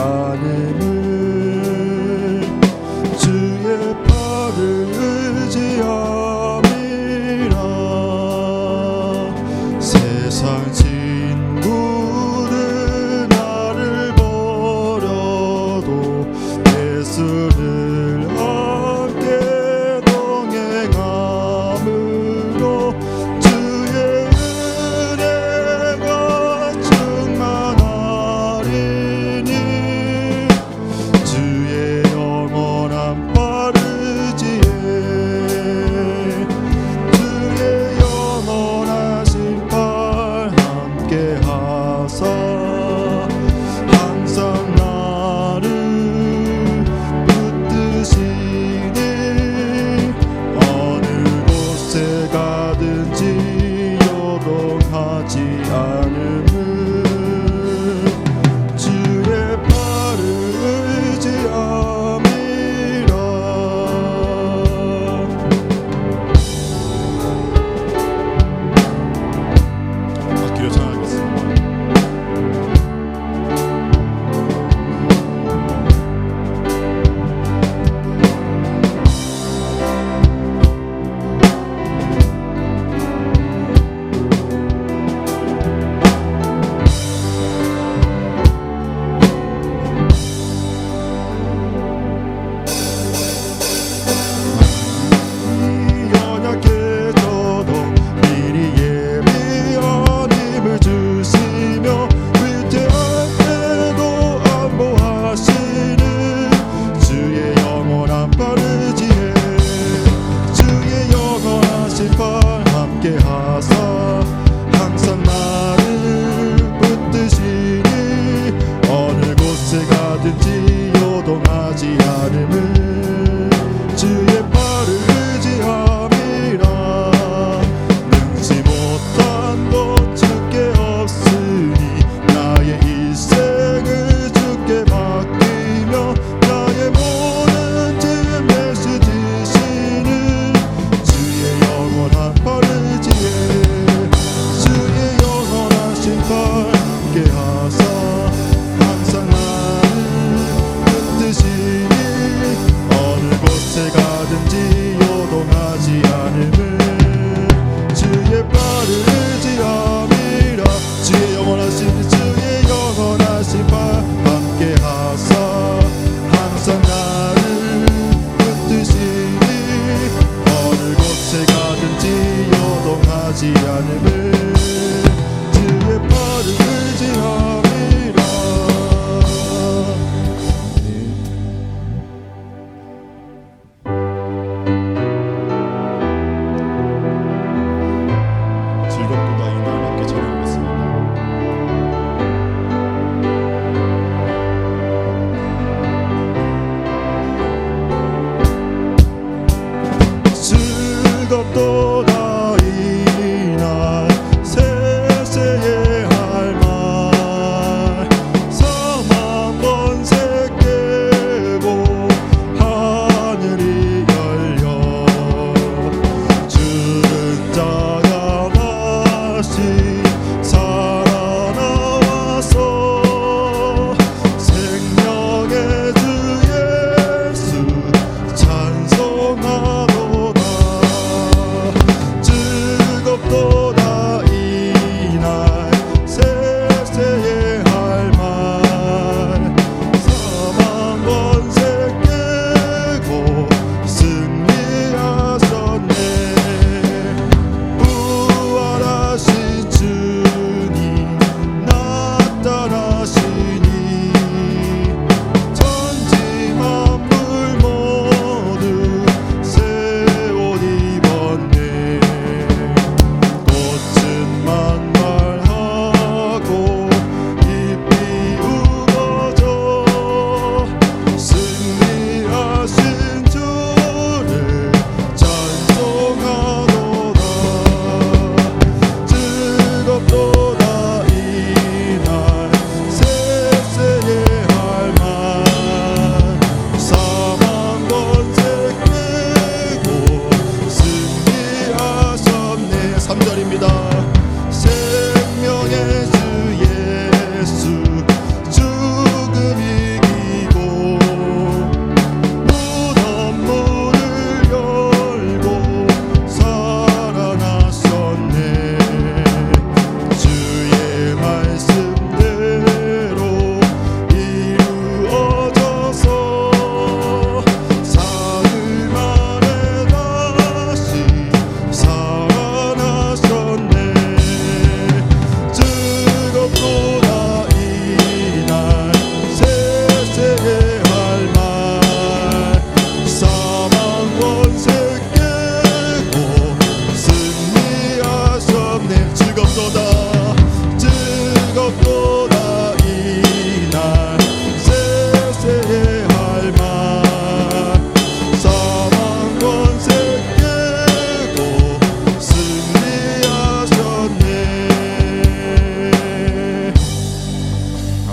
나는 주의 팔을 의지함이라. 세상 친구는 나를 버려도 예수를 함께 동행함으로 주의 은혜가 충만하리니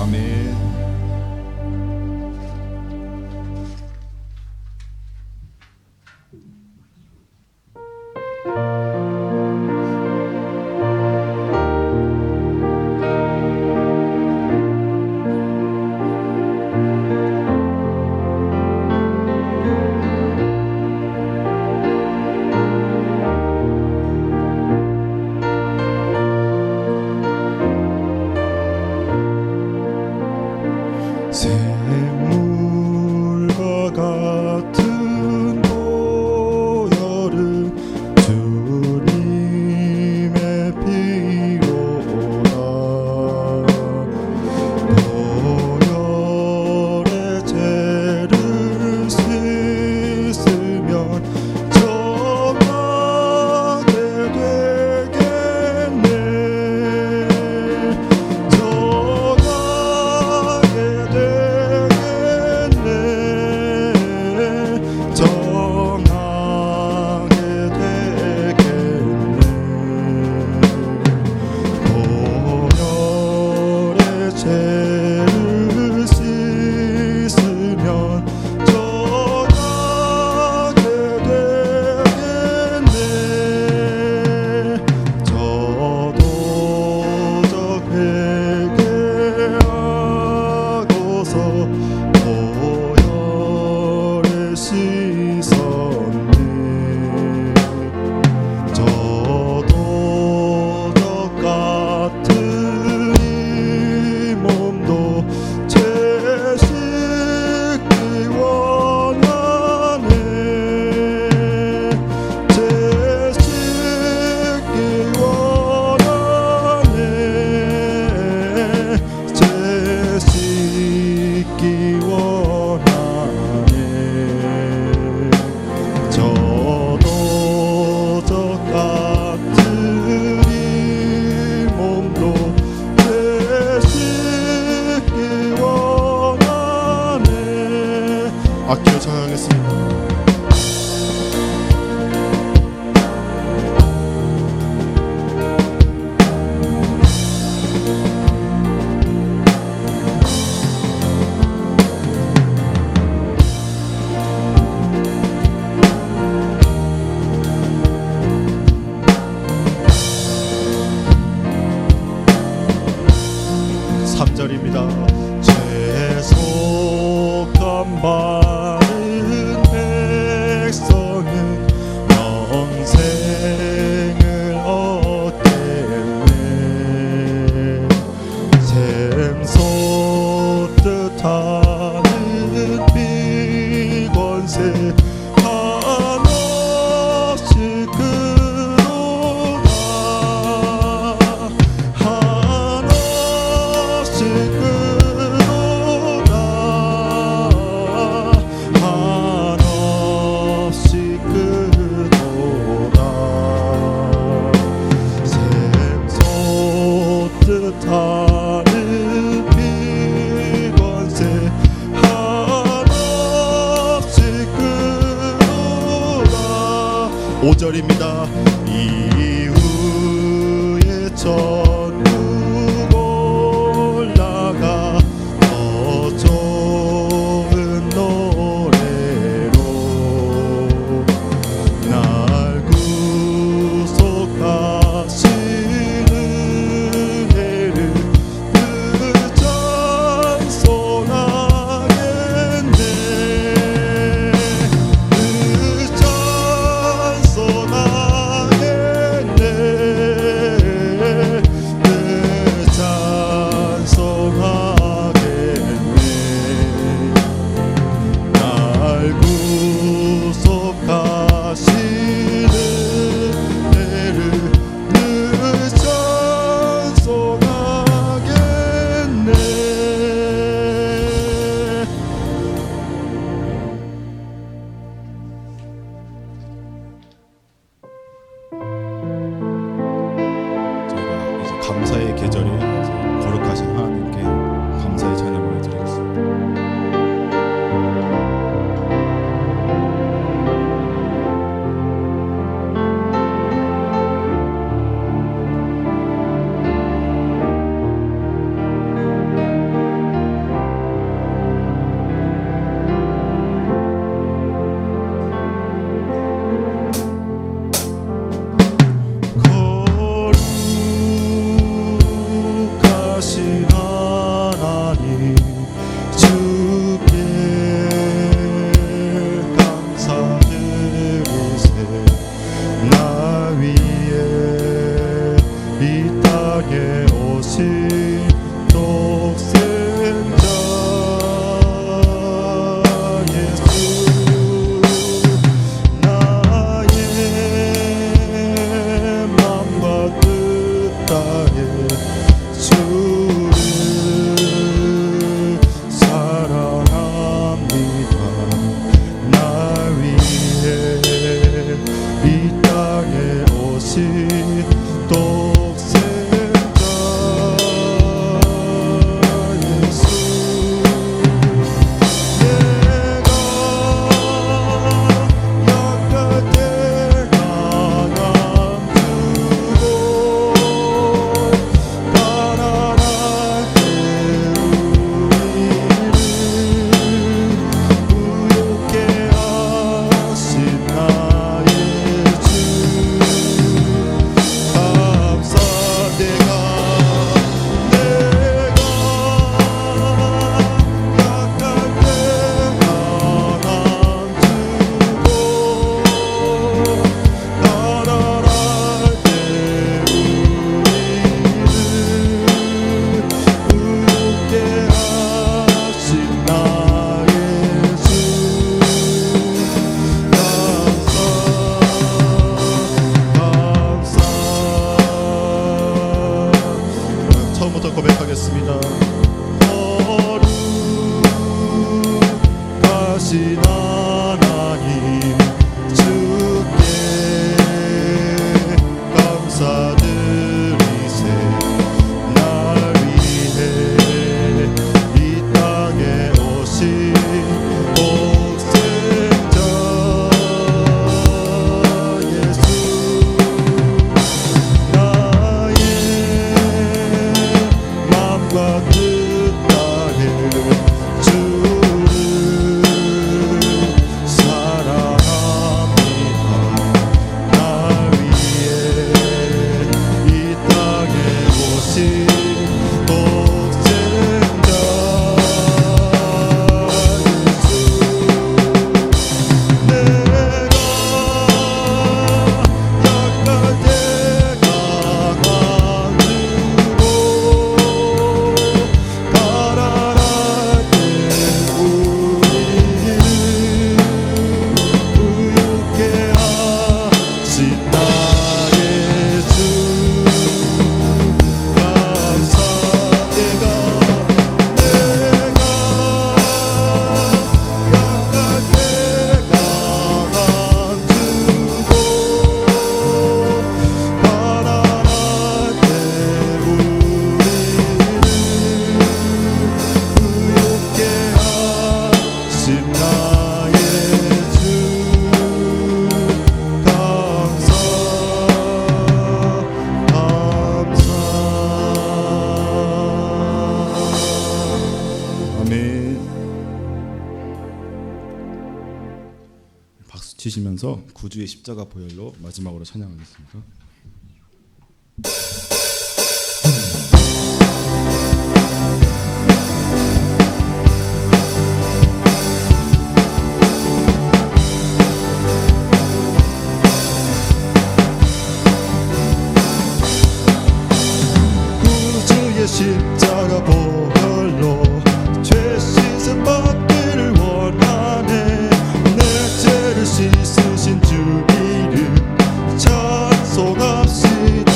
아멘. 샘물과 같은 보혈은 주님의 피로다. 보혈의 죄를 씻으면 정하게 되겠네. 죄를 씻으면 정하게 되겠네. 저도적 회개하고서 보혈에 씻었네. 저도적 같은 이 몸도 죄 씻기 원하네. 죄 씻기 원하네. 죄 씻기 원하네. 저도적 같은 이 몸도 죄 씻기 원하네. 아끼어 찬양하겠습니다. 죄 속함 받은 백성은 영생을 얻겠네. 샘솟듯 하는 비권세 한없이 그로다. 한없이 그로다. 한없이 그로다. 샘솟듯 하는 비권세 한없이 그로다. 5절입니다. 이후에 천국 올라가 더 좋은 노래로 날 구속하시는 은혜를 그 찬송하겠네. 그 찬송하겠네. 아멘. 박수 치시면서 구주의 십자가 보혈로 마지막으로 찬양하겠습니다. 구주의 십자가 보혈로 죄 씻음 받기를 원하네. 내 죄를 씻으신 주 이름 찬송합시다.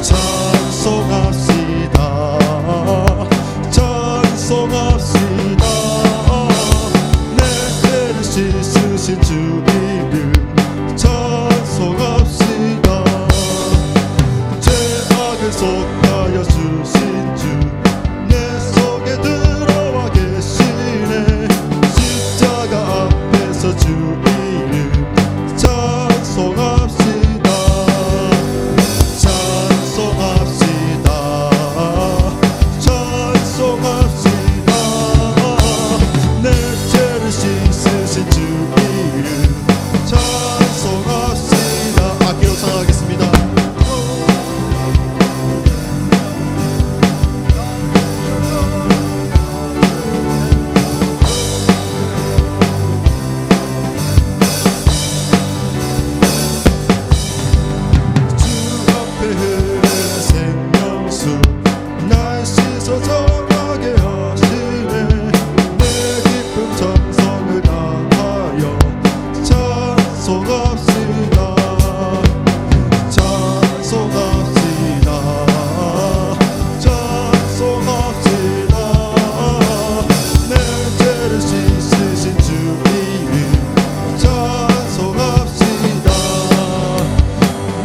찬송합시다. 찬송합시다. 내 죄를 씻으신 주 이름 찬송합시다. 죄악을 속하여 주신 주 내 속에 들어와 계시네. 십자가 앞에서 주 이름 찬송합시다. 찬송합시다. 찬송합시다. 내 죄를 씻으신 주 이름 찬송합시다. 악기로 찬양하겠습니다. 생명수 날 씻어 정하게 하시네. 내 깊은 정성을 다하여 찬송합시다. 찬송합시다. 찬송합시다. 내 죄를 씻으신 주 이름 찬송합시다.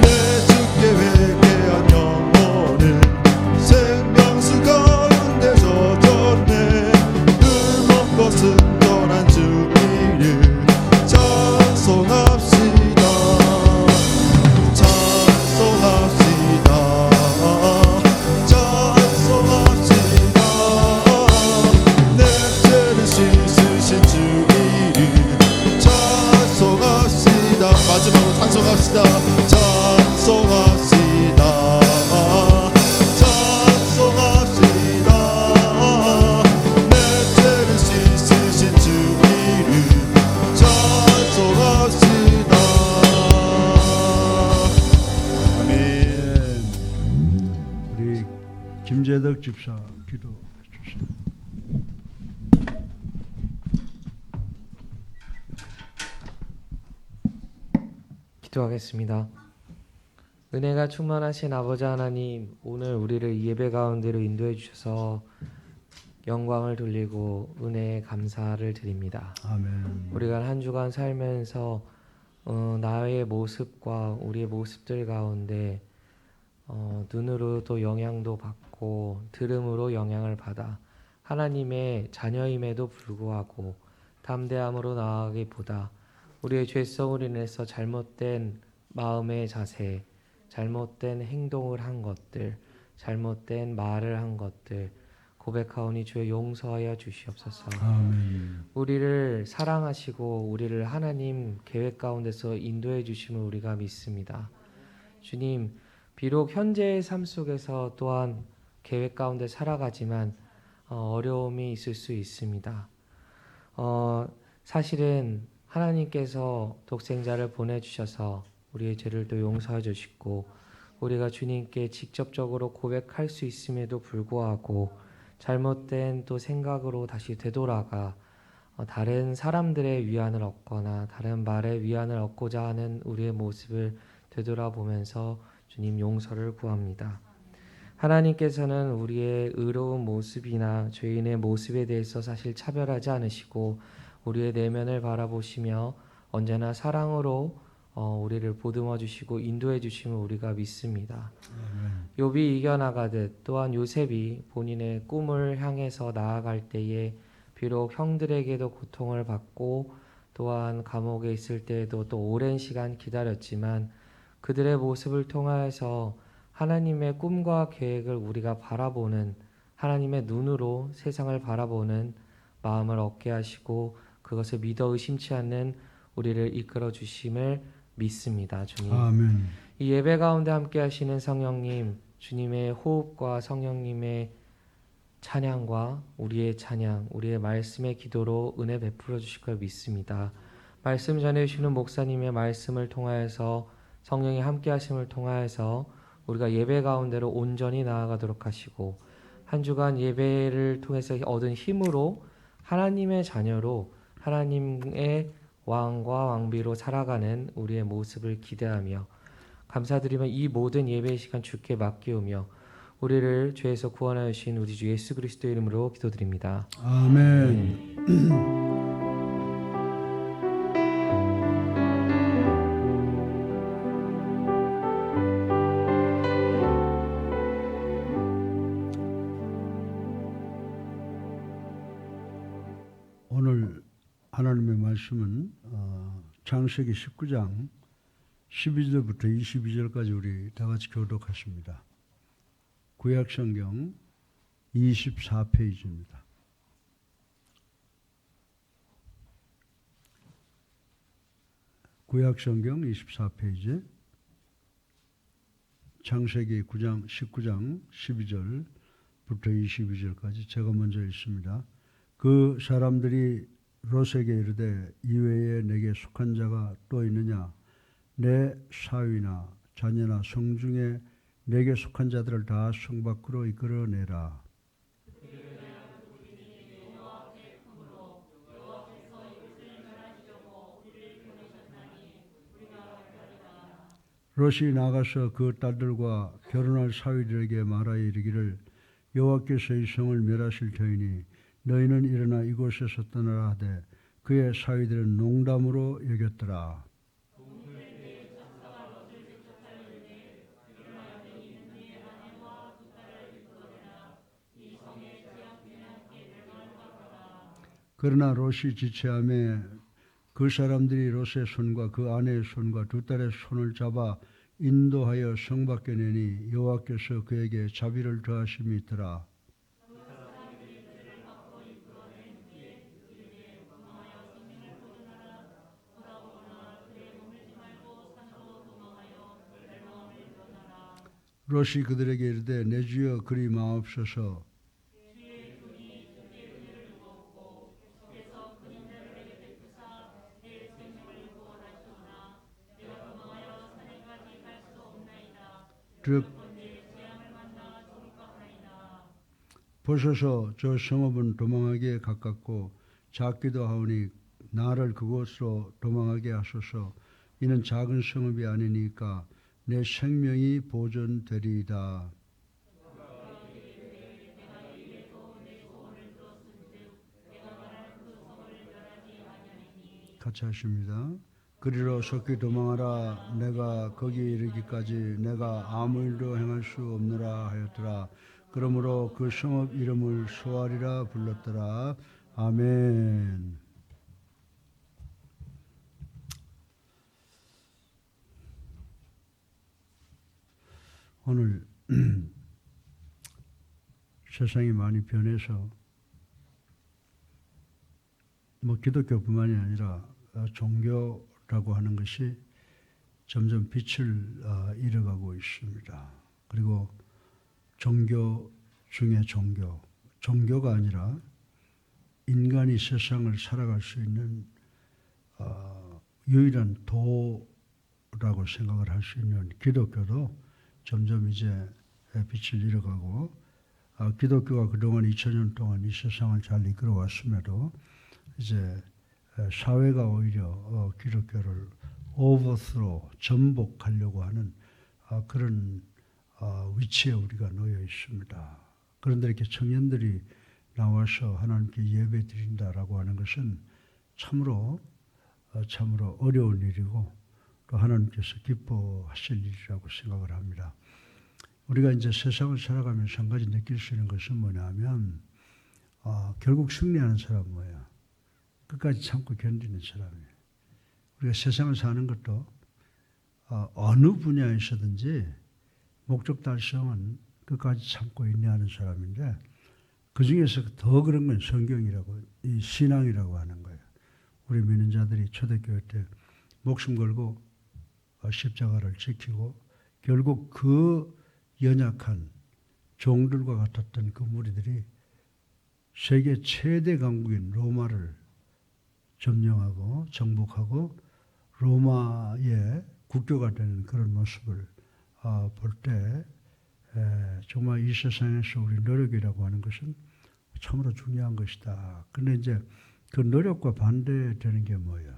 내 주께 회개한 영혼은 생명수 가운데 젖었네. 흠없고 순전한 주 이름 찬송합시다. 찬송합시다. 찬송합시다. 내 죄를 씻으신 주 이름 찬송합시다. 마지막으로 찬송합시다. 찬송합시다. 찬송합시다. 내 죄를 씻으신 주 이름 찬송합시다. 아멘. 우리 김재덕 집사 기도해 주시다. 기도하겠습니다. 은혜가 충만하신 아버지 하나님, 오늘 우리를 이 예배 가운데로 인도해 주셔서 영광을 돌리고 은혜에 감사를 드립니다. 아멘. 우리가 한 주간 살면서 나의 모습과 우리의 모습들 가운데 눈으로도 영향도 받고 들음으로 영향을 받아 하나님의 자녀임에도 불구하고 담대함으로 나아가기보다 우리의 죄성으로 인해서 잘못된 마음의 자세, 잘못된 행동을 한 것들, 잘못된 말을 한 것들 고백하오니 주여 용서하여 주시옵소서. 아멘. 우리를 사랑하시고 우리를 하나님 계획 가운데서 인도해 주심을 우리가 믿습니다. 주님, 비록 현재의 삶 속에서 또한 계획 가운데 살아가지만 어려움이 있을 수 있습니다. 사실은 하나님께서 독생자를 보내주셔서 우리의 죄를 또 용서해 주시고 우리가 주님께 직접적으로 고백할 수 있음에도 불구하고 잘못된 또 생각으로 다시 되돌아가 다른 사람들의 위안을 얻거나 다른 말의 위안을 얻고자 하는 우리의 모습을 되돌아보면서 주님 용서를 구합니다. 하나님께서는 우리의 의로운 모습이나 죄인의 모습에 대해서 사실 차별하지 않으시고 우리의 내면을 바라보시며 언제나 사랑으로 우리를 보듬어 주시고 인도해 주심을 우리가 믿습니다. 욥이 이겨나가듯 또한 요셉이 본인의 꿈을 향해서 나아갈 때에 비록 형들에게도 고통을 받고 또한 감옥에 있을 때에도 또 오랜 시간 기다렸지만 그들의 모습을 통하여서 하나님의 꿈과 계획을 우리가 바라보는 하나님의 눈으로 세상을 바라보는 마음을 얻게 하시고 그것을 믿어 의심치 않는 우리를 이끌어 주심을 믿습니다. 주님. 아멘. 이 예배 가운데 함께 하시는 성령님, 주님의 호흡과 성령님의 찬양과 우리의 찬양, 우리의 말씀의 기도로 은혜 베풀어 주실 걸 믿습니다. 말씀 전해주시는 목사님의 말씀을 통하여서 성령이 함께 하심을 통하여서 우리가 예배 가운데로 온전히 나아가도록 하시고 한 주간 예배를 통해서 얻은 힘으로 하나님의 자녀로 하나님의 왕과 왕비로 살아가는 우리의 모습을 기대하며 감사드리며 이 모든 예배의 시간 주께 맡기오며 우리를 죄에서 구원하여 주신 우리 주 예수 그리스도의 이름으로 기도드립니다. 아멘. 오늘 하나님의 말씀은 창세기 19장 12절부터 22절까지 우리 다 같이 교독하십니다. 구약성경 24페이지입니다. 구약성경 24페이지 창세기 19장 12절부터 22절까지 제가 먼저 읽습니다. 그 사람들이 롯에게 이르되 이외에 내게 속한 자가 또 있느냐? 내 사위나 자녀나 성중에 내게 속한 자들을 다 성 밖으로 이끌어내라. 롯이 나가서 그 딸들과 결혼할 사위들에게 말하여 이르기를 여호와께서 이 성을 멸하실 터이니 너희는 일어나 이곳에서 떠나라 하되 그의 사위들은 농담으로 여겼더라. 그러나 롯이 지체하매 그 사람들이 롯의 손과 그 아내의 손과 두 딸의 손을 잡아 인도하여 성 밖에 내니 여호와께서 그에게 자비를 더하심이 있더라. 롯이 그들에게 이르되 내 주여 그리 마옵소서. 보소서 저 성읍은 도망하기에 가깝고 작기도 하오니 나를 그곳으로 도망하게 하소서. 이는 작은 성읍이 아니니까 내 생명이 보존되리이다. 같이 하십니다. 그리로 속히 도망하라. 내가 거기 이르기까지 내가 아무 일도 행할 수 없느라 하였더라. 그러므로 그 성읍 이름을 소알이라 불렀더라. 아멘. 오늘 세상이 많이 변해서 기독교뿐만이 아니라 종교라고 하는 것이 점점 빛을 잃어가고 있습니다. 그리고 종교 중에 종교가 아니라 인간이 세상을 살아갈 수 있는 유일한 도라고 생각을 할 수 있는 기독교도 점점 이제 빛을 잃어가고 기독교가 그동안 2000년 동안 이 세상을 잘 이끌어왔음에도 이제 사회가 오히려 기독교를 오버스로 전복하려고 하는 그런 위치에 우리가 놓여 있습니다. 그런데 이렇게 청년들이 나와서 하나님께 예배 드린다라고 하는 것은 참으로 어려운 일이고 또 하나님께서 기뻐하실 일이라고 생각을 합니다. 우리가 이제 세상을 살아가면서 한 가지 느낄 수 있는 것은 뭐냐면 결국 승리하는 사람은 뭐야? 끝까지 참고 견디는 사람이에요. 우리가 세상을 사는 것도 어느 분야에서든지 목적 달성은 끝까지 참고 인내하는 사람인데 그 중에서 더 그런 건 성경이라고, 이 신앙이라고 하는 거예요. 우리 믿는 자들이 초대교회 때 목숨 걸고 십자가를 지키고 결국 그 연약한 종들과 같았던 그 무리들이 세계 최대 강국인 로마를 점령하고 정복하고 로마의 국교가 되는 그런 모습을 볼 때 정말 이 세상에서 우리 노력이라고 하는 것은 참으로 중요한 것이다. 근데 이제 그 노력과 반대되는 게 뭐예요?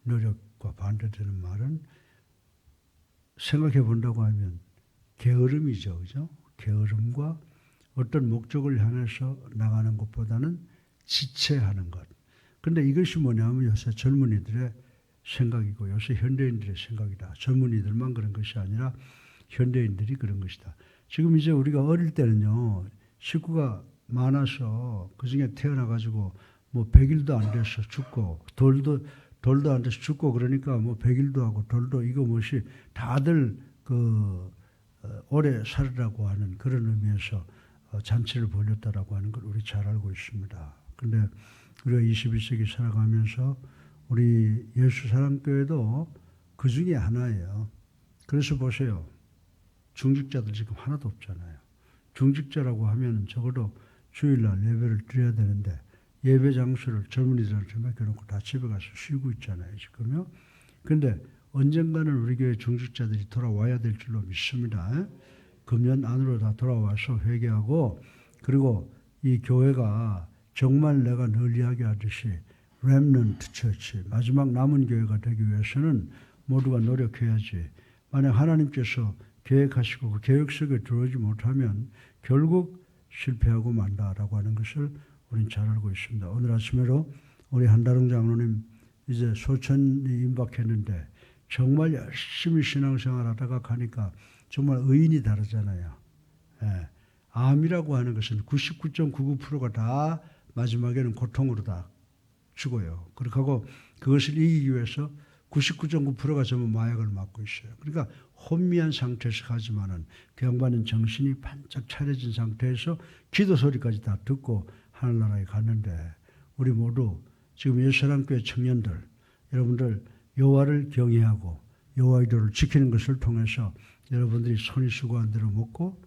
노력과 반대되는 말은 생각해 본다고 하면 게으름이죠. 그죠? 게으름과 어떤 목적을 향해서 나가는 것보다는 지체하는 것. 근데 이것이 뭐냐면 요새 젊은이들의 생각이고 요새 현대인들의 생각이다. 젊은이들만 그런 것이 아니라 현대인들이 그런 것이다. 지금 이제 우리가 어릴 때는요. 식구가 많아서 그중에 태어나가지고 뭐 100일도 안 돼서 죽고 돌도 안 돼서 죽고 그러니까 뭐 100일도 하고 돌도 이거 무엇이 다들 오래 살으라고 하는 그런 의미에서 잔치를 벌였다라고 하는 걸 우리 잘 알고 있습니다. 근데 우리가 21세기 살아가면서 우리 예수사랑교회도 그 중에 하나예요. 그래서 보세요. 중직자들 지금 하나도 없잖아요. 중직자라고 하면 적어도 주일날 예배를 드려야 되는데 예배 장소를 젊은이들한테 맡겨놓고 다 집에 가서 쉬고 있잖아요. 지금요. 근데 언젠가는 우리 교회 중직자들이 돌아와야 될 줄로 믿습니다. 금년 안으로 다 돌아와서 회개하고 그리고 이 교회가 정말 내가 늘 이야기하듯이 렘넌트 처치, 마지막 남은 교회가 되기 위해서는 모두가 노력해야지. 만약 하나님께서 계획하시고 그 계획 속에 들어오지 못하면 결국 실패하고 만다라고 하는 것을 우리는 잘 알고 있습니다. 오늘 아침에도 우리 한다롱 장로님 이제 소천이 임박했는데 정말 열심히 신앙생활 하다가 가니까 정말 의인이 다르잖아요. 예. 암이라고 하는 것은 99.99%가 다 마지막에는 고통으로 다 죽어요. 그렇게 하고 그것을 이기기 위해서 99.9%가 전부 마약을 맞고 있어요. 그러니까 혼미한 상태에서 가지만은 그 양반은 정신이 반짝 차려진 상태에서 기도 소리까지 다 듣고 하늘나라에 갔는데 우리 모두 지금 예수사랑교회 청년들 여러분들 여호와를 경외하고 여호와의 도를 지키는 것을 통해서 여러분들이 손이 수고한 대로 먹고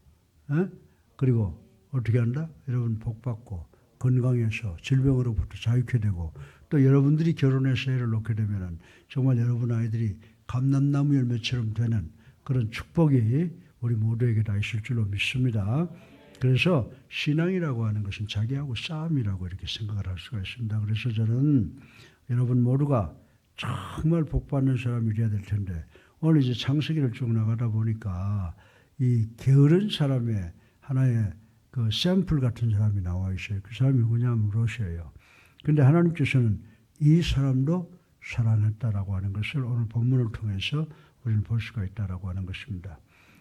그리고 어떻게 한다? 여러분 복받고 건강해서 질병으로부터 자유케 되고 또 여러분들이 결혼해서 애를 놓게 되면 정말 여러분 아이들이 감람나무 열매처럼 되는 그런 축복이 우리 모두에게 다 있을 줄로 믿습니다. 그래서 신앙이라고 하는 것은 자기하고 싸움이라고 이렇게 생각을 할 수가 있습니다. 그래서 저는 여러분 모두가 정말 복받는 사람이 되어야 될 텐데 오늘 이제 창세기를 쭉 나가다 보니까 이 게으른 사람의 하나의 그 샘플 같은 사람이 나와 있어요. 그 사람이 누구냐면 롯이에요. 그런데 하나님께서는 이 사람도 사랑했다라고 하는 것을 오늘 본문을 통해서 우리는 볼 수가 있다라고 하는 것입니다.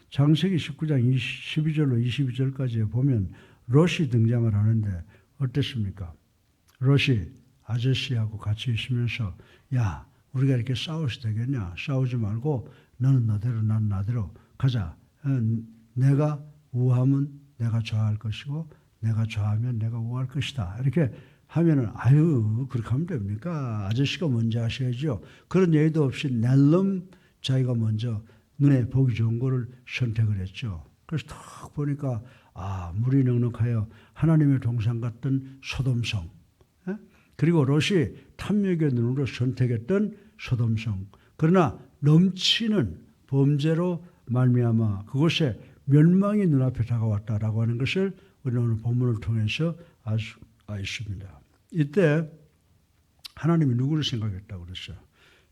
창세기 19장 12절로 22절까지 보면 롯이 등장을 하는데 어땠습니까? 롯이 아저씨하고 같이 있으면서 야 우리가 이렇게 싸워서 되겠냐? 싸우지 말고 너는 너대로 나는 나대로 가자. 내가 우하면 내가 좌할 것이고 내가 좌하면 내가 우할 것이다. 이렇게 하면은 아유 그렇게 하면 됩니까? 아저씨가 먼저 하셔야죠. 그런 예의도 없이 낼름 자기가 먼저 눈에 보기 좋은 거를 선택을 했죠. 그래서 딱 보니까 물이 넉넉하여 하나님의 동산 같던 소돔성 그리고 롯이 탐욕의 눈으로 선택했던 소돔성 그러나 넘치는 범죄로 말미암아 그곳에 멸망이 눈앞에 다가왔다라고 하는 것을 우리는 오늘 본문을 통해서 알 수가 있습니다. 이때 하나님이 누구를 생각했다고 그랬어요?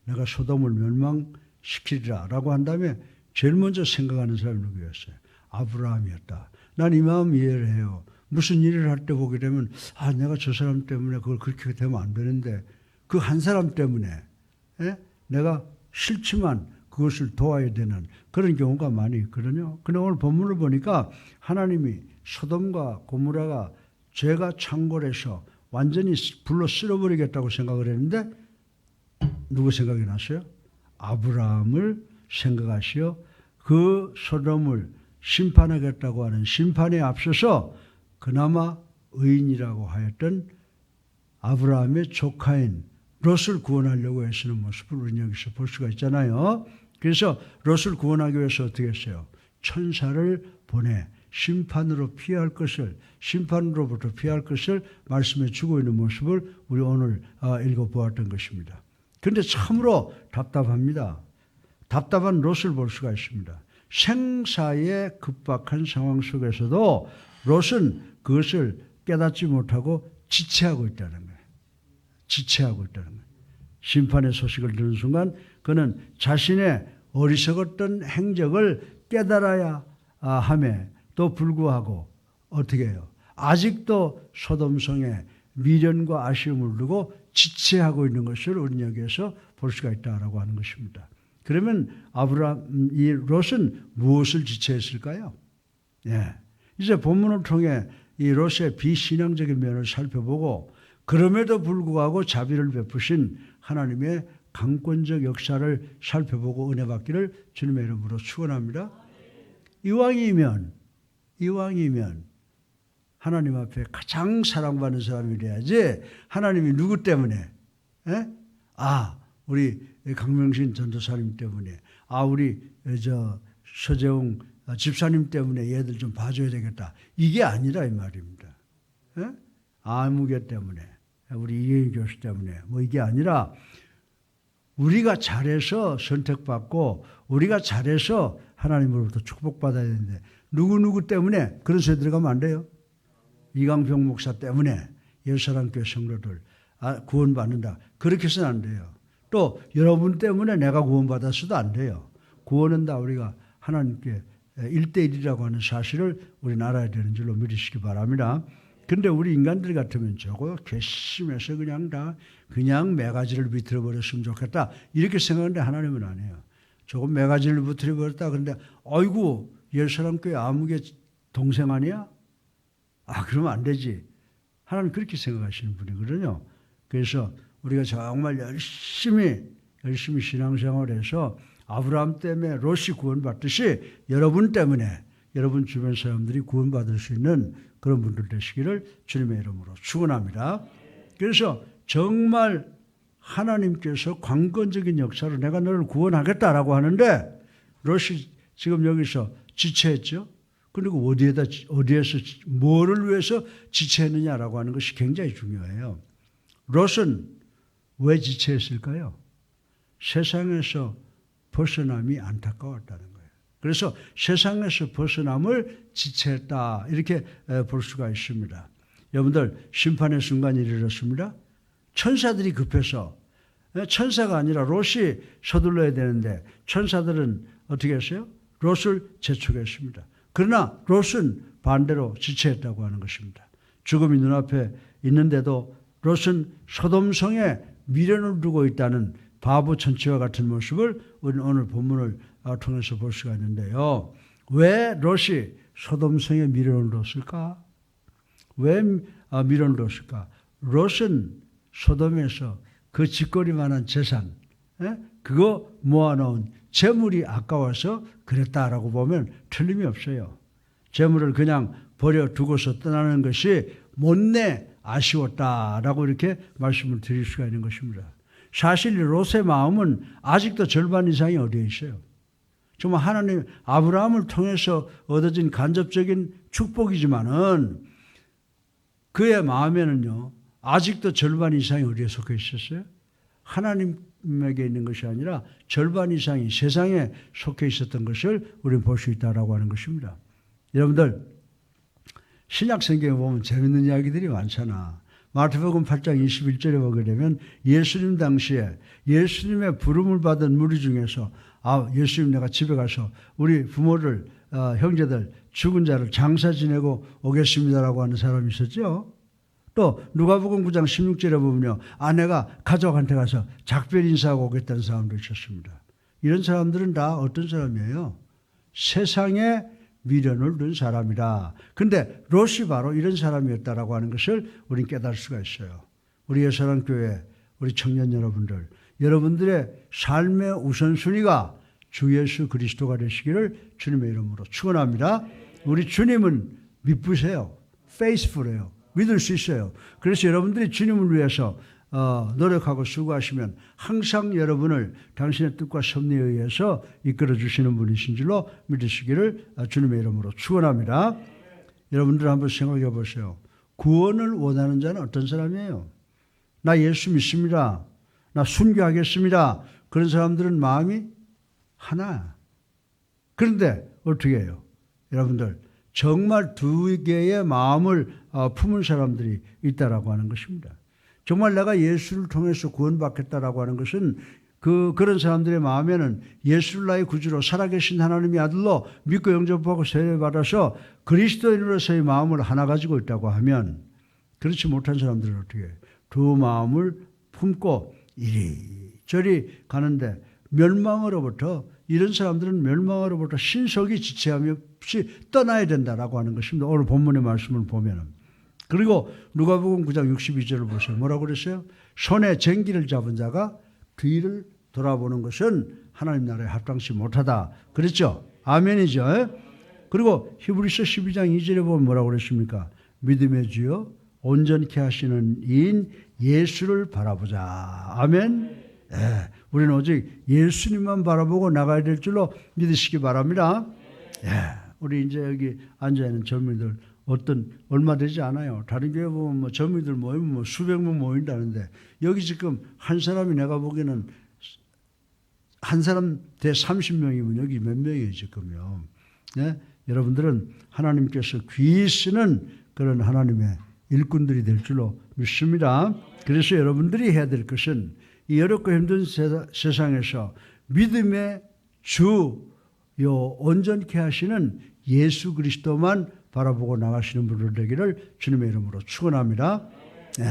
내가 소돔을 멸망시키리라 라고 한 다음에 제일 먼저 생각하는 사람이 누구였어요? 아브라함이었다. 난 이 마음 이해를 해요. 무슨 일을 할 때 보게 되면 내가 저 사람 때문에 그걸 그렇게 되면 안 되는데 그 한 사람 때문에 내가 싫지만 그것을 도와야 되는 그런 경우가 많이 있거든요. 그런데 오늘 본문을 보니까 하나님이 소돔과 고모라가 죄가 창궐해서 완전히 불로 쓸어버리겠다고 생각을 했는데 누구 생각이 났어요? 아브라함을 생각하시어 그 소돔을 심판하겠다고 하는 심판에 앞서서 그나마 의인이라고 하였던 아브라함의 조카인 롯을 구원하려고 애쓰는 모습을 우리는 여기서 볼 수가 있잖아요. 그래서 롯을 구원하기 위해서 어떻게 했어요? 천사를 보내 심판으로부터 피할 것을 말씀해 주고 있는 모습을 우리 오늘 읽어보았던 것입니다. 그런데 참으로 답답합니다. 답답한 롯을 볼 수가 있습니다. 생사의 급박한 상황 속에서도 롯은 그것을 깨닫지 못하고 지체하고 있다는 거예요. 지체하고 있다는 거예요. 심판의 소식을 들은 순간 그는 자신의 어리석었던 행적을 깨달아야 함에도 불구하고 어떻게 해요? 아직도 소돔성에 미련과 아쉬움을 두고 지체하고 있는 것을 우리는 여기에서 볼 수가 있다라고 하는 것입니다. 그러면 이 롯은 무엇을 지체했을까요? 예. 이제 본문을 통해 이 롯의 비신앙적인 면을 살펴보고 그럼에도 불구하고 자비를 베푸신 하나님의 강권적 역사를 살펴보고 은혜 받기를 주님의 이름으로 축원합니다. 이왕이면 하나님 앞에 가장 사랑받는 사람이 돼야지 하나님이 누구 때문에? 우리 강명신 전도사님 때문에, 우리 서재웅 집사님 때문에 얘들 좀 봐줘야 되겠다. 이게 아니라 이 말입니다. 아무개 때문에, 우리 이혜인 교수 때문에 뭐 이게 아니라 우리가 잘해서 선택받고 우리가 잘해서 하나님으로부터 축복받아야 되는데 누구 때문에 그런 소리 들어가면 안 돼요. 이강병 목사 때문에 예수사랑교회 성도들 구원받는다. 그렇게 해서는 안 돼요. 또 여러분 때문에 내가 구원받았어도 안 돼요. 구원은 다 우리가 하나님께 1대1이라고 하는 사실을 우리는 알아야 되는 줄로 믿으시기 바랍니다. 그런데 우리 인간들 같으면 저거 괘씸해서 그냥 매가지를 비틀어 버렸으면 좋겠다. 이렇게 생각하는데 하나님은 아니에요. 조금 매가지를 비틀어 버렸다. 그런데 아이고 예수사랑교회 아무개 동생 아니야? 그러면 안 되지. 하나님 그렇게 생각하시는 분이거든요. 그래서 우리가 정말 열심히 신앙생활해서 아브라함 때문에 롯이 구원받듯이 여러분 때문에 여러분 주변 사람들이 구원받을 수 있는 그런 분들 되시기를 주님의 이름으로 축원합니다. 그래서 정말 하나님께서 강권적인 역사로 내가 너를 구원하겠다라고 하는데 롯이 지금 여기서 지체했죠. 그리고 어디에서 뭐를 위해서 지체했느냐라고 하는 것이 굉장히 중요해요. 롯은 왜 지체했을까요? 세상에서 벗어남이 안타까웠다는 거예요. 그래서 세상에서 벗어남을 지체했다 이렇게 볼 수가 있습니다. 여러분들 심판의 순간이 이르렀습니다. 천사들이 급해서 천사가 아니라 롯이 서둘러야 되는데 천사들은 어떻게 했어요? 롯을 재촉했습니다. 그러나 롯은 반대로 지체했다고 하는 것입니다. 죽음이 눈앞에 있는데도 롯은 소돔성에 미련을 두고 있다는 바보 천치와 같은 모습을 우리는 오늘 본문을 통해서 볼 수가 있는데요. 왜 롯이 소돔성에 미련을 뒀을까? 왜 미련을 뒀을까? 롯은 소돔에서 그 짓거리만한 재산, 그거 모아놓은 재물이 아까워서 그랬다라고 보면 틀림이 없어요. 재물을 그냥 버려두고서 떠나는 것이 못내 아쉬웠다라고 이렇게 말씀을 드릴 수가 있는 것입니다. 사실 롯의 마음은 아직도 절반 이상이 어디에 있어요. 정말 하나님 아브라함을 통해서 얻어진 간접적인 축복이지만은 그의 마음에는요 아직도 절반 이상이 어디에 속해 있었어요? 하나님에게 있는 것이 아니라 절반 이상이 세상에 속해 있었던 것을 우리는 볼 수 있다라고 하는 것입니다. 여러분들 신약 성경에 보면 재밌는 이야기들이 많잖아. 마태복음 8장 21절에 보게 되면 예수님 당시에 예수님의 부름을 받은 무리 중에서 예수님 내가 집에 가서 우리 부모를 형제들 죽은 자를 장사 지내고 오겠습니다라고 하는 사람이 있었죠. 또 누가복음 9장 16절에 보면요. 아내가 가족한테 가서 작별 인사하고 오겠다는 사람도 있었습니다. 이런 사람들은 다 어떤 사람이에요? 세상에 미련을 둔 사람이다. 그런데 롯이 바로 이런 사람이었다라고 하는 것을 우리는 깨달을 수가 있어요. 우리 예수사랑교회 우리 청년 여러분들, 여러분들의 삶의 우선순위가 주 예수 그리스도가 되시기를 주님의 이름으로 축원합니다. 우리 주님은 미쁘세요. 페이스풀해요. 믿을 수 있어요. 그래서 여러분들이 주님을 위해서 노력하고 수고하시면 항상 여러분을 당신의 뜻과 섭리에 의해서 이끌어 주시는 분이신 줄로 믿으시기를 주님의 이름으로 축원합니다. 여러분들 한번 생각해 보세요. 구원을 원하는 자는 어떤 사람이에요? 나 예수 믿습니다. 나 순교하겠습니다. 그런 사람들은 마음이 하나. 그런데 어떻게 해요? 여러분들 정말 두 개의 마음을 품은 사람들이 있다라고 하는 것입니다. 정말 내가 예수를 통해서 구원받겠다라고 하는 것은 그런 사람들의 마음에는 예수를 나의 구주로 살아계신 하나님의 아들로 믿고 영접하고 세례받아서 그리스도인으로서의 마음을 하나 가지고 있다고 하면 그렇지 못한 사람들은 어떻게 해요? 두 마음을 품고 이리저리 가는데 멸망으로부터 이런 사람들은 멸망으로부터 신속히 지체함이 없이 떠나야 된다라고 하는 것입니다. 오늘 본문의 말씀을 보면은. 그리고 누가복음 9장 62절을 보세요. 뭐라고 그랬어요? 손에 쟁기를 잡은 자가 뒤를 돌아보는 것은 하나님 나라에 합당치 못하다. 그랬죠? 아멘이죠? 그리고 히브리서 12장 2절에 보면 뭐라고 그랬습니까? 믿음의 주여 온전케 하시는 이인 예수를 바라보자. 아멘. 예, 우리는 오직 예수님만 바라보고 나가야 될 줄로 믿으시기 바랍니다. 예, 우리 이제 여기 앉아있는 젊은이들 얼마 되지 않아요. 다른 교회 보면 뭐 젊은이들 모이면 수백 명 모인다는데 여기 지금 한 사람이 내가 보기에는 한 사람 대 30명이면 여기 몇 명이에요 지금요. 네? 여러분들은 하나님께서 귀히 쓰는 그런 하나님의 일꾼들이 될 줄로 믿습니다. 그래서 여러분들이 해야 될 것은 이 어렵고 힘든 세상에서 믿음의 주, 온전케 하시는 예수 그리스도만 바라보고 나가시는 분들 되기를 주님의 이름으로 축원합니다. 네.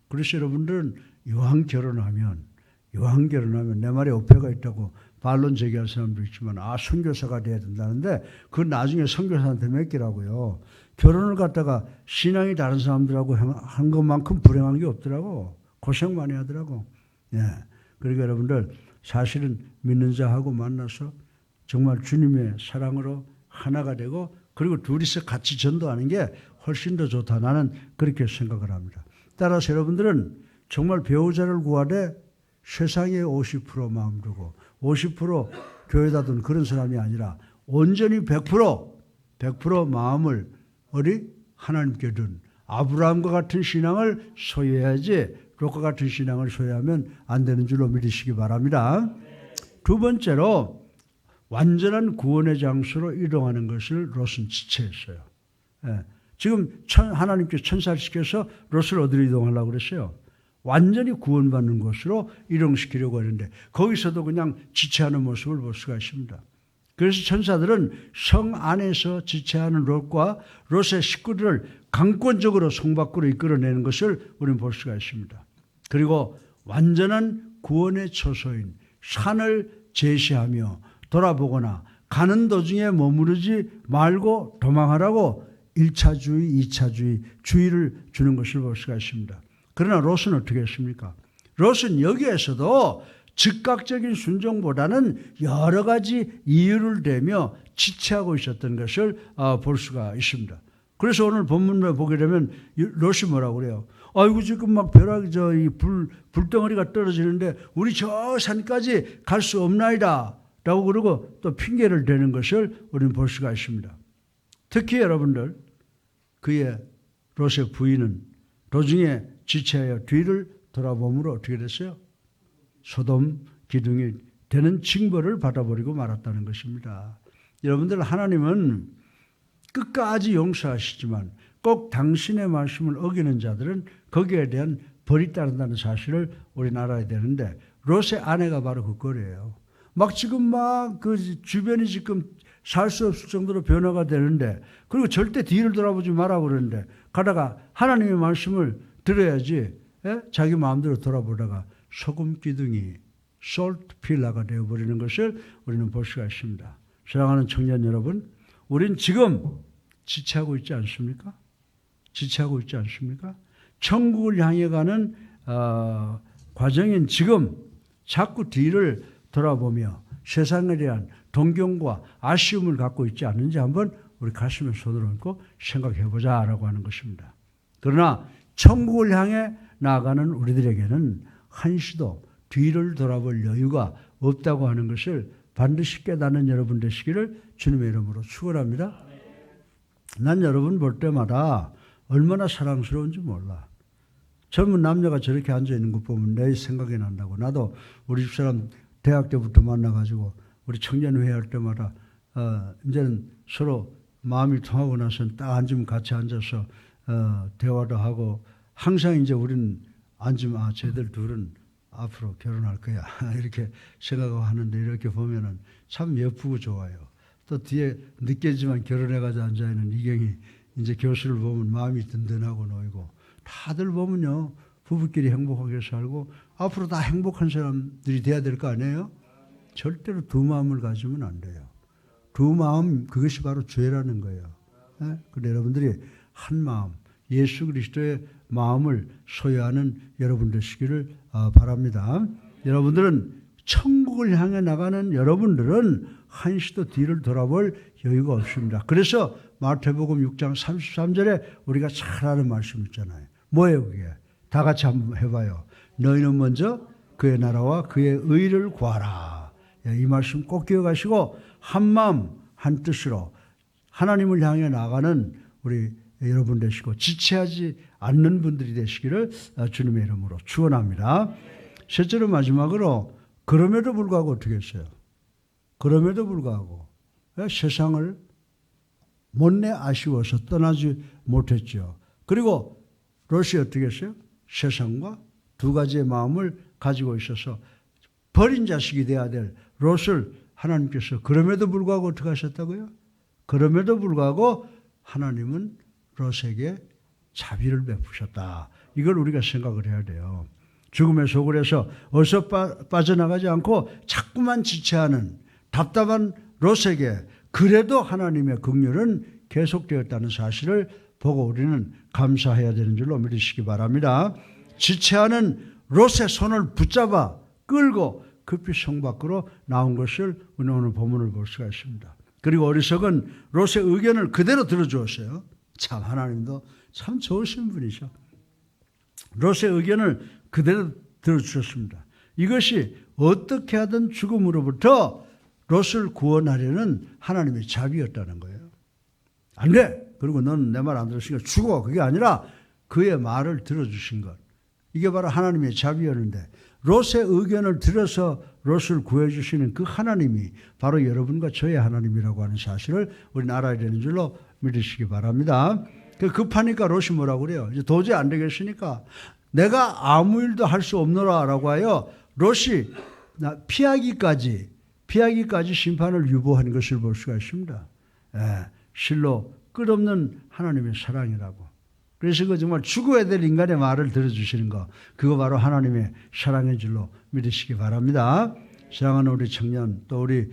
그래서 여러분들은 이왕 결혼하면 내 말에 오해가 있다고 반론 제기할 사람도 있지만 선교사가 돼야 된다는데 그건 나중에 선교사한테 맡기라고요. 결혼을 갖다가 신앙이 다른 사람들하고 한 것만큼 불행한 게 없더라고. 고생 많이 하더라고. 예. 그러니까 여러분들 사실은 믿는 자하고 만나서 정말 주님의 사랑으로 하나가 되고 그리고 둘이서 같이 전도하는 게 훨씬 더 좋다. 나는 그렇게 생각을 합니다. 따라서 여러분들은 정말 배우자를 구하되 세상에 50% 마음 두고 50% 교회다 둔 그런 사람이 아니라 온전히 100% 마음을 하나님께 둔 아브라함과 같은 신앙을 소유해야지 롯과 같은 신앙을 소유하면 안 되는 줄로 믿으시기 바랍니다. 두 번째로 완전한 구원의 장소로 이동하는 것을 롯은 지체했어요. 예. 지금 하나님께서 천사를 시켜서 롯을 어디로 이동하려고 그랬어요? 완전히 구원받는 곳으로 이동시키려고 하는데 거기서도 그냥 지체하는 모습을 볼 수가 있습니다. 그래서 천사들은 성 안에서 지체하는 롯과 롯의 식구들을 강권적으로 성 밖으로 이끌어내는 것을 우리는 볼 수가 있습니다. 그리고 완전한 구원의 초소인 산을 제시하며 돌아보거나 가는 도중에 머무르지 말고 도망하라고 1차주의, 2차주의, 주의를 주는 것을 볼 수가 있습니다. 그러나 롯은 어떻게 했습니까? 롯은 여기에서도 즉각적인 순종보다는 여러 가지 이유를 대며 지체하고 있었던 것을 볼 수가 있습니다. 그래서 오늘 본문을 보게 되면 롯이 뭐라고 그래요? 아이고 지금 막 벼락이 이 불덩어리가 떨어지는데 우리 저 산까지 갈 수 없나이다 라고 그러고 또 핑계를 대는 것을 우리는 볼 수가 있습니다. 특히 여러분들 그의 롯의 부인은 도중에 지체하여 뒤를 돌아보므로 어떻게 됐어요? 소돔 기둥이 되는 징벌을 받아버리고 말았다는 것입니다. 여러분들 하나님은 끝까지 용서하시지만 꼭 당신의 말씀을 어기는 자들은 거기에 대한 벌이 따른다는 사실을 우리는 알아야 되는데 롯의 아내가 바로 그 꼴이에요. 막 지금 막 그 주변이 지금 살 수 없을 정도로 변화가 되는데 그리고 절대 뒤를 돌아보지 말라고 그러는데 가다가 하나님의 말씀을 들어야지 자기 마음대로 돌아보다가 소금 기둥이 솔트 필라가 되어버리는 것을 우리는 볼 수가 있습니다. 사랑하는 청년 여러분, 우린 지금 지체하고 있지 않습니까? 지체하고 있지 않습니까? 천국을 향해 가는 과정인 지금 자꾸 뒤를 돌아보며 세상에 대한 동경과 아쉬움을 갖고 있지 않는지 한번 우리 가슴에 손을 얹고 생각해보자라고 하는 것입니다. 그러나 천국을 향해 나아가는 우리들에게는 한시도 뒤를 돌아볼 여유가 없다고 하는 것을 반드시 깨닫는 여러분 되시기를 주님의 이름으로 축원합니다. 난 여러분 볼 때마다 얼마나 사랑스러운지 몰라. 젊은 남녀가 저렇게 앉아있는 것 보면 내 생각이 난다고. 나도 우리 집사람 대학 때부터 만나가지고 우리 청년회의 할 때마다 이제는 서로 마음이 통하고 나서는 딱 앉으면 같이 앉아서 대화도 하고 항상 이제 우리는 앉으면 쟤들 둘은 앞으로 결혼할 거야 이렇게 생각하고 하는데 이렇게 보면은 참 예쁘고 좋아요. 또 뒤에 늦게지만 결혼해가지고 앉아있는 이경이 이제 교수를 보면 마음이 든든하고 놓이고 다들 보면요 부부끼리 행복하게 살고 앞으로 다 행복한 사람들이 돼야 될 거 아니에요? 절대로 두 마음을 가지면 안 돼요. 두 마음 그것이 바로 죄라는 거예요. 근데 여러분들이 한 마음 예수 그리스도의 마음을 소유하는 여러분 되시기를 바랍니다. 여러분들은 천국을 향해 나가는 여러분들은 한시도 뒤를 돌아볼 여유가 없습니다. 그래서 마태복음 6장 33절에 우리가 잘 아는 말씀 있잖아요. 뭐예요 그게? 다 같이 한번 해봐요. 너희는 먼저 그의 나라와 그의 의를 구하라. 이 말씀 꼭 기억하시고 한 마음 한 뜻으로 하나님을 향해 나가는 우리 여러분 되시고 지체하지 않는 분들이 되시기를 주님의 이름으로 축원합니다. 셋째로 마지막으로 그럼에도 불구하고 어떻게 했어요? 그럼에도 불구하고 세상을 못내 아쉬워서 떠나지 못했죠. 그리고 롯이 어떻게 했어요? 세상과 두 가지의 마음을 가지고 있어서 버린 자식이 돼야 될 롯을 하나님께서 그럼에도 불구하고 어떻게 하셨다고요? 그럼에도 불구하고 하나님은 롯에게 자비를 베푸셨다. 이걸 우리가 생각을 해야 돼요. 죽음의 속을에서 어서 빠져나가지 않고 자꾸만 지체하는 답답한 롯에게 그래도 하나님의 긍휼은 계속되었다는 사실을 보고 우리는 감사해야 되는 줄로 믿으시기 바랍니다. 지체하는 롯의 손을 붙잡아 끌고 급히 성 밖으로 나온 것을 오늘 본문을 볼 수가 있습니다. 그리고 어리석은 롯의 의견을 그대로 들어주었어요. 참 하나님도 참 좋으신 분이죠. 롯의 의견을 그대로 들어주셨습니다. 이것이 어떻게 하든 죽음으로부터 롯을 구원하려는 하나님의 자비였다는 거예요. 안 돼! 그리고 너는 내 말 안 들었으니까 죽어! 그게 아니라 그의 말을 들어주신 것. 이게 바로 하나님의 자비였는데 롯의 의견을 들어서 롯을 구해주시는 그 하나님이 바로 여러분과 저의 하나님이라고 하는 사실을 우리는 알아야 되는 줄로 믿으시기 바랍니다. 급하니까 롯이 뭐라고 그래요? 이제 도저히 안 되겠으니까 내가 아무 일도 할 수 없노라라고 하여 롯이 피하기까지 심판을 유보하는 것을 볼 수가 있습니다. 실로 끝없는 하나님의 사랑이라고. 그래서 그 정말 죽어야 될 인간의 말을 들어주시는 거, 그거 바로 하나님의 사랑의 줄로 믿으시기 바랍니다. 사랑하는 우리 청년, 또 우리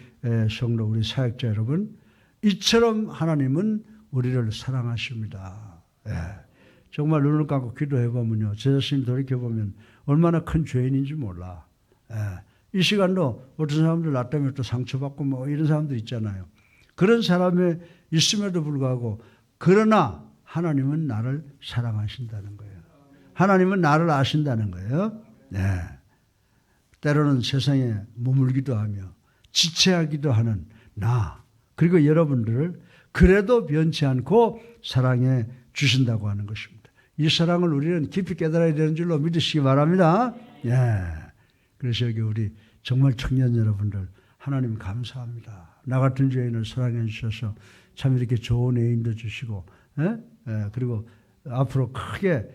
성도, 우리 사역자 여러분, 이처럼 하나님은 우리를 사랑하십니다. 정말 눈을 감고 기도해보면요, 제 자신을 돌이켜보면 얼마나 큰 죄인인지 몰라. 이 시간도 어떤 사람들 나 때문에 또 상처받고 뭐 이런 사람들 있잖아요. 그런 사람이 있음에도 불구하고 그러나 하나님은 나를 사랑하신다는 거예요. 하나님은 나를 아신다는 거예요. 때로는 세상에 머물기도 하며 지체하기도 하는 나, 그리고 여러분들을 그래도 변치 않고 사랑해 주신다고 하는 것입니다. 이 사랑을 우리는 깊이 깨달아야 되는 줄로 믿으시기 바랍니다. 그래서 여기 우리 정말 청년 여러분들 하나님 감사합니다. 나 같은 죄인을 사랑해 주셔서 참 이렇게 좋은 애인도 주시고 그리고 앞으로 크게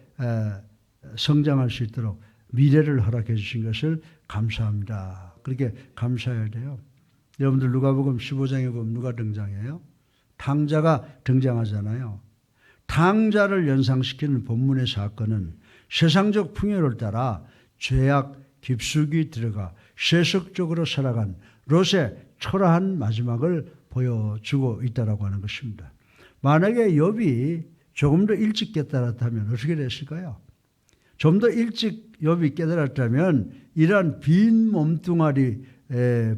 성장할 수 있도록 미래를 허락해 주신 것을 감사합니다. 그렇게 감사해야 돼요. 여러분들 누가복음 15장에 보면 누가 등장해요? 탕자가 등장하잖아요. 탕자를 연상시키는 본문의 사건은 세상적 풍요를 따라 죄악 깊숙이 들어가 세속적으로 살아간 롯의 초라한 마지막을 보여주고 있다라고 하는 것입니다. 만약에 욥이 조금 더 일찍 깨달았다면 어떻게 됐을까요? 좀 더 일찍 욥이 깨달았다면 이러한 빈 몸뚱아리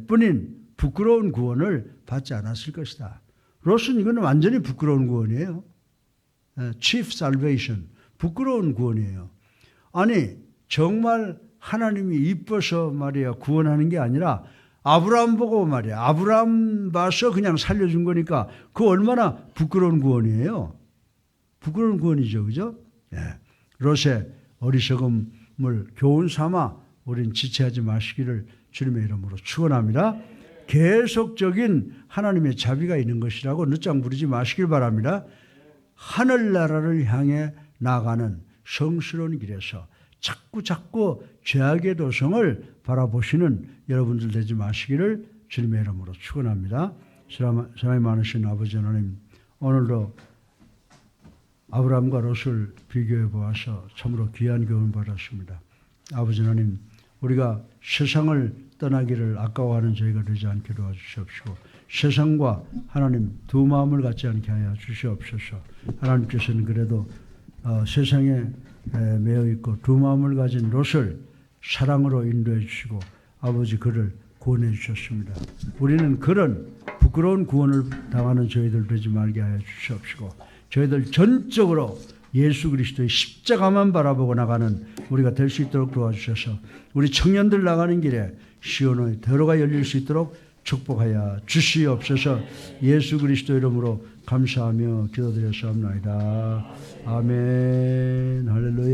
뿐인 부끄러운 구원을 받지 않았을 것이다. 롯은 이거는 완전히 부끄러운 구원이에요. chief salvation, 부끄러운 구원이에요. 아니 정말 하나님이 이뻐서 말이야 구원하는 게 아니라 아브라함 보고 말이야 아브라함 봐서 그냥 살려준 거니까 그 얼마나 부끄러운 구원이에요. 부끄러운 구원이죠. 그죠? 예. 롯의 어리석음을 교훈 삼아 우린 지체하지 마시기를 주님의 이름으로 축원합니다. 계속적인 하나님의 자비가 있는 것이라고 늦장 부리지 마시길 바랍니다. 하늘나라를 향해 나가는 성스러운 길에서 자꾸 죄악의 도성을 바라보시는 여러분들 되지 마시기를 주님의 이름으로 축원합니다. 사랑이 많으신 아버지 하나님, 오늘도 아브라함과 롯을 비교해 보아서 참으로 귀한 교훈을 받았습니다. 아버지 하나님, 우리가 세상을 떠나기를 아까워하는 저희가 되지 않게 도와주시옵시고 세상과 하나님 두 마음을 갖지 않게 하여 주시옵소서. 하나님께서는 그래도 세상에 매여 있고 두 마음을 가진 롯을 사랑으로 인도해 주시고 아버지 그를 구원해 주셨습니다. 우리는 그런 부끄러운 구원을 당하는 저희들 되지 말게 하여 주시옵시고 저희들 전적으로 예수 그리스도의 십자가만 바라보고 나가는 우리가 될 수 있도록 도와주셔서 우리 청년들 나가는 길에 시온의 대로가 열릴 수 있도록 축복하여 주시옵소서. 예수 그리스도 이름으로 감사하며 기도드렸사옵나이다. 아멘. 할렐루야.